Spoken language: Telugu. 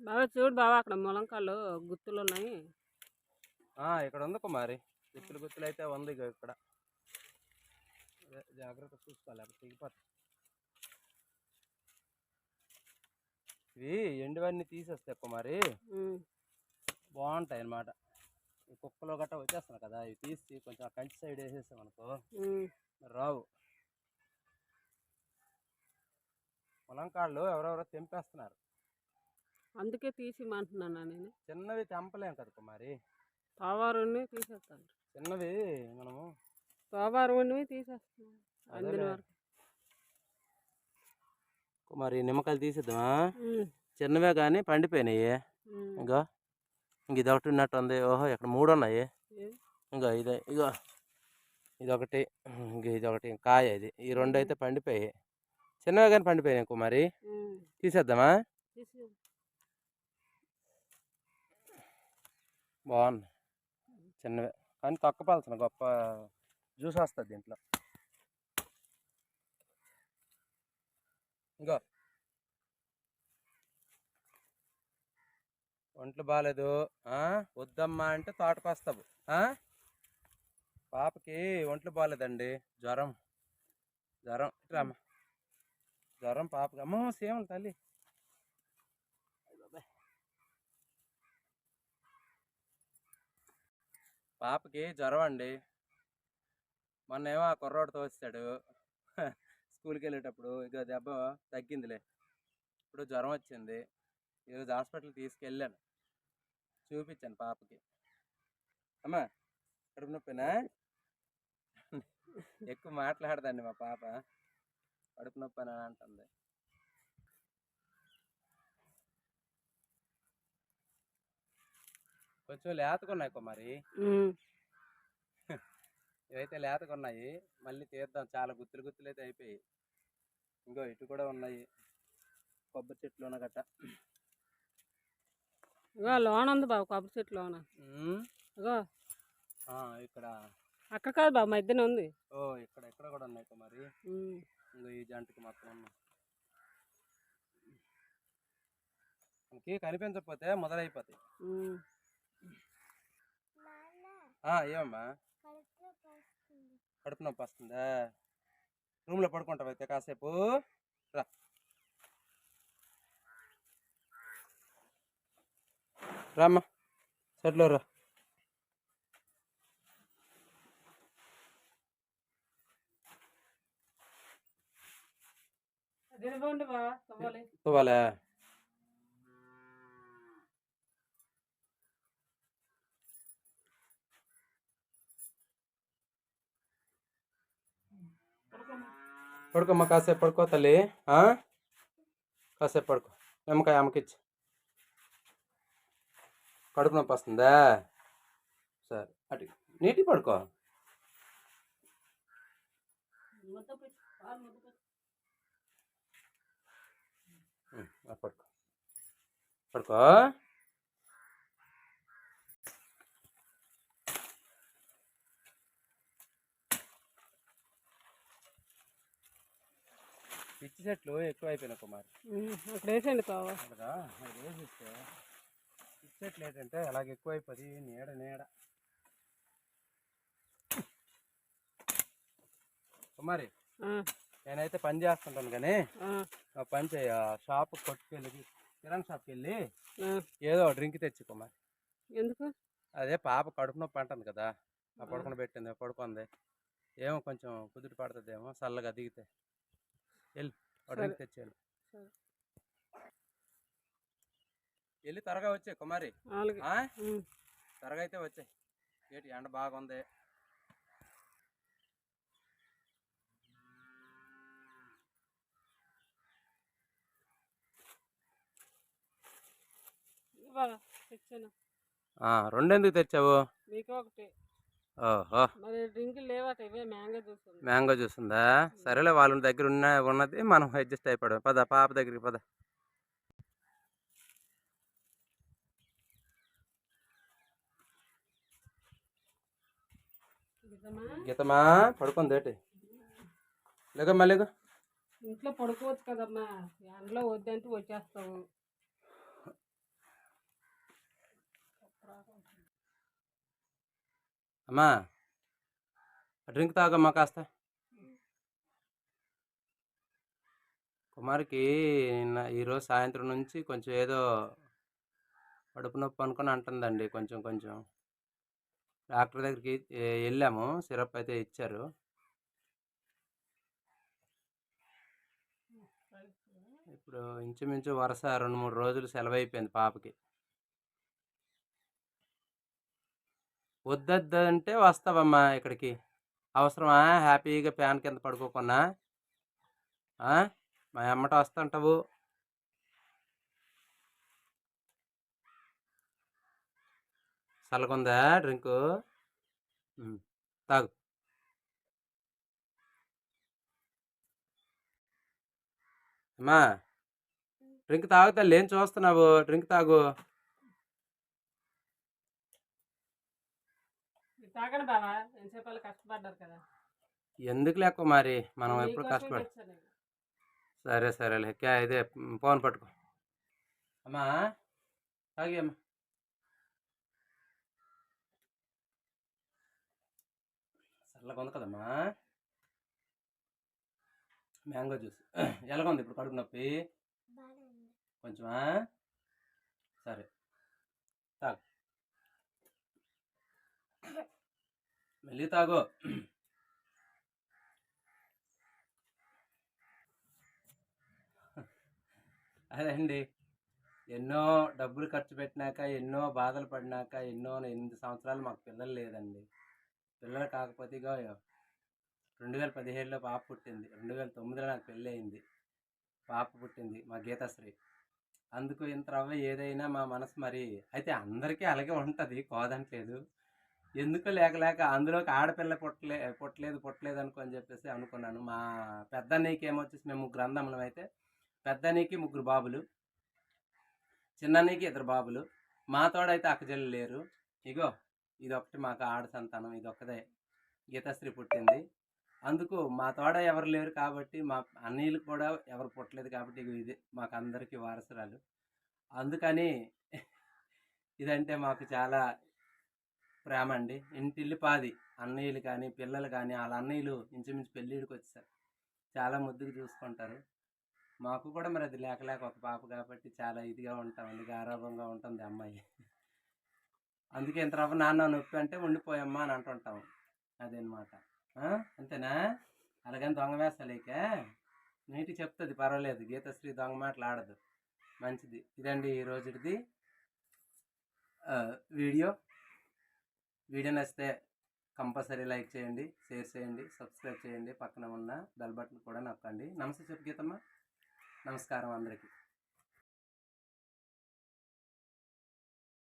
బావా చూడు బావా అక్కడ ములంకాళ్ళు గుత్తులు ఉన్నాయి. ఇక్కడ ఉంది కుమారి. గుత్తులు అయితే ఉంది ఇక్కడ. జాగ్రత్త చూసుకోవాలి, అక్కడ తెగిపోతాయి. ఇవి ఎండువన్నీ తీసేస్తాయి కుమారి, బాగుంటాయి అన్నమాట. ఈ కుక్కలో గట్రా వచ్చేస్తున్నాయి కదా, ఇవి తీసి కొంచెం ఆ కంచి సైడ్ వేసేస్తాం అనుకో రావు. ములంకాళ్ళు ఎవరెవరో తెంపేస్తున్నారు, అందుకే తీసి అంటున్నాను నేను. చిన్నవి తెంపలేం కదా కుమారి, తోవారుని తీసేస్తాను. చిన్నవి మనము తోవారుని తీసేస్తున్నాను అందిన వరకు. కుమారి నిమ్మకాయలు తీసేద్దామా? చిన్నవే కానీ పండిపోయినాయి. ఇంకా ఇది ఒకటి ఉన్నట్టు ఉంది. ఓహో ఇక్కడ 3 ఉన్నాయి. ఇంకా ఇదొకటి, ఇదొకటి కాయ. ఈ 2 అయితే పండిపోయాయి. చిన్నవే కానీ పండిపోయినాయి కుమారి, తీసేద్దామా? బాగున్నాయి చిన్నవే కానీ తొక్కపాల్సిన గొప్ప జ్యూస్ వస్తుంది దీంట్లో. ఇంకా ఒంట్లు బాగాలేదు వద్దమ్మా అంటే తోటకు వస్తావు. పాపకి ఒంట్లు బాగాలేదండి, జ్వరం రామ్మ, జ్వరం పాపకి. అమ్మో సేమలు తల్లి, పాపకి జ్వరం అండి. మొన్నేమో ఆ కుర్రోడితో వచ్చాడు స్కూల్కి వెళ్ళేటప్పుడు. ఇక దెబ్బ తగ్గిందిలే, ఇప్పుడు జ్వరం వచ్చింది. ఈరోజు హాస్పిటల్కి తీసుకెళ్ళాను, చూపించాను పాపకి. అమ్మా కడుపు నొప్పినా? ఎక్కువ మాట్లాడదండి మా పాప, కడుపు నొప్పి అని అంటుంది. కొంచెం లేతకున్నాయి కుమారి, ఇవైతే లేతకున్నాయి. మళ్ళీ తీద్దాం, చాలా గుత్తులు అయితే అయిపోయాయి. ఇంకో ఇటు కూడా ఉన్నాయి కొబ్బరి చెట్లు గట్ట. లోన ఉంది బాబు కొబ్బరి చెట్లు లోన. ఇక్కడ అక్కడ కాదు బాబు మధ్యన ఉంది. ఇక్కడ కూడా ఉన్నాయి కుమారి. ఇంకో ఈ జంటకి మొత్తం ఉన్నాయి. మనకి కనిపించకపోతే మొదలైపోతాయి. ఏమమ్మా కడుపు నొప్పి వస్తుందా? రూమ్లో పడుకుంటావు అయితే కాసేపు రా. రామ్మా సెట్లో రా. తువ్వాలే పడుకోమ్మా, కాసేపు పడుకో తల్లి, కాసేపు పడుకో. నిమ్మకాయ అమ్మకిచ్చి. కడుపు నొప్పి వస్తుందా? సరే అటు నీటి పడుకో. పడుకో. పిచ్చి చెట్లు ఎక్కువ అయిపోయినాయి కుమారి. అక్కడ వేసేయండి కావాలి కదా, వేసిస్తే పిచ్చి చెట్లు ఏంటంటే అలాగే ఎక్కువ అయిపోయి నీడ కుమారి. నేనైతే పని చేస్తుంటాను కానీ పని చేయ షాప్ కొట్టుకెళ్ళి, కిరాణా షాప్కి వెళ్ళి ఏదో డ్రింక్ తెచ్చి కుమారి. ఎందుకు? అదే పాప కడుపు నొప్పి అంటుంది కదా, ఆ పడుకుని పెట్టింది, పడుకుంది. ఏమో కొంచెం కుదుటి పడుతుందేమో చల్లగా దిగితే. వెళ్ళి డ్రింక్ తెచ్చేయాలి. వెళ్ళి త్వరగా వచ్చాయి కుమారి, త్వరగా అయితే వచ్చాయి. ఏంటి ఎండ బాగుంది. రెండెందుకు తెచ్చావు? ఓహో మ్యాంగో జ్యూస్ ఉందా? సరేలే, వాళ్ళ దగ్గర ఉన్నది మనం అడ్జస్ట్ అయిపోవడం. పద పాప దగ్గరికి పద. గీతమ్మా పడుకుంది ఏంటి? లేకమ్మా లేక ఇంట్లో పడుకోవచ్చు కదమ్మా, ఎండలో వద్దంటే వచ్చేస్తావు. అమ్మా డ్రింక్ తాగమ్మా కాస్త. కుమార్కి ఈరోజు సాయంత్రం నుంచి కొంచెం ఏదో కడుపు నొప్పి అనుకుని అంటుందండి. కొంచెం కొంచెం డాక్టర్ దగ్గరికి వెళ్ళాము, సిరప్ అయితే ఇచ్చారు. ఇప్పుడు ఇంచుమించు వరుస 2-3 రోజులు సెలవు అయిపోయింది పాపకి. వద్దంటే వస్తావమ్మా ఇక్కడికి, అవసరమా? హ్యాపీగా ఫ్యాన్ కింద పడుకోకున్నా మా అమ్మట వస్తుంటావు. చల్లగుందా డ్రింకు? తాగు. అమ్మా డ్రింక్ తాగుతా, ఏం చూస్తున్నావు? డ్రింక్ తాగు. తాగండి బావా, ఎంతసేపు వాళ్ళు కష్టపడ్డారు కదా. ఎందుకు లేక మరి మనం ఎప్పుడు కష్టపడి. సరే సరేలే, ఇదే ఫోన్ పట్టుకో. అమ్మా తాగి అమ్మా. చల్లగా ఉంది కదమ్మా మ్యాంగో జ్యూస్. ఎలాగుంది ఇప్పుడు కడుపు నొప్పి? కొంచెమా? సరే తాగు, మళ్ళీ తాగు. అదే అండి, ఎన్నో డబ్బులు ఖర్చు పెట్టినాక, ఎన్నో బాధలు పడినాక, 8 సంవత్సరాలు మాకు పిల్లలు లేదండి. పిల్లలు కాకపోతే ఇగో 2017లో పాప పుట్టింది, 2009లో నాకు పెళ్ళి అయింది, పాప పుట్టింది మా గీతాశ్రీ. అందుకు ఇంత రవ్వ ఏదైనా మా మనసు మరి అయితే అందరికీ అలాగే ఉంటుంది, కాదంటలేదు. ఎందుకు లేక అందులోకి ఆడపిల్ల పుట్టలేదు అనుకో చెప్పేసి అనుకున్నాను. మా పెద్దన్నయ్యకి ఏమొచ్చేసి మేము 3 అన్నదమ్ములం అయితే, పెద్దన్నయ్యకి 3 బాబులు, చిన్నన్నయ్యకి 2 బాబులు, మా తోడైతే అక్కజల్లు లేరు. ఇగో ఇదొకటి మాకు ఆడ సంతానం, ఇదొక్కదే గీతాశ్రీ పుట్టింది. అందుకు మా తోడ ఎవరు లేరు కాబట్టి, మా అన్నయ్యలు కూడా ఎవరు పుట్టలేదు కాబట్టి ఇది మాకు అందరికీ వారసురాలు. అందుకని ఇదంటే మాకు చాలా ప్రేమ అండి. ఇంటిల్లిపాది అన్నయ్యలు కానీ పిల్లలు కానీ, వాళ్ళ అన్నయ్యలు ఇంచుమించు పెళ్ళిడికి వచ్చారు, చాలా ముద్దుగా చూసుకుంటారు. మాకు కూడా మరి అది లేక ఒక పాప కాబట్టి చాలా ఇదిగా ఉంటామండి, గారాభంగా ఉంటుంది అమ్మాయి. అందుకే ఇంత రవ్వ నాన్న నొప్పి అంటే ఉండిపోయమ్మా అని అంటుంటాం, అదనమాట. అంతేనా? అలాగని దొంగ వేస్తలేక నీటి చెప్తుంది, పర్వాలేదు. గీతాశ్రీ దొంగ మాటలు ఆడదు, మంచిది. ఇదండి ఈ రోజుది వీడియో నచ్చితే కంపల్సరీ లైక్ చేయండి, షేర్ చేయండి, సబ్స్క్రైబ్ చేయండి, పక్కన ఉన్న బెల్ బటన్ కూడా నొక్కండి. నమస్తే చెప్పు గీతమ్మ. నమస్కారం అందరికీ.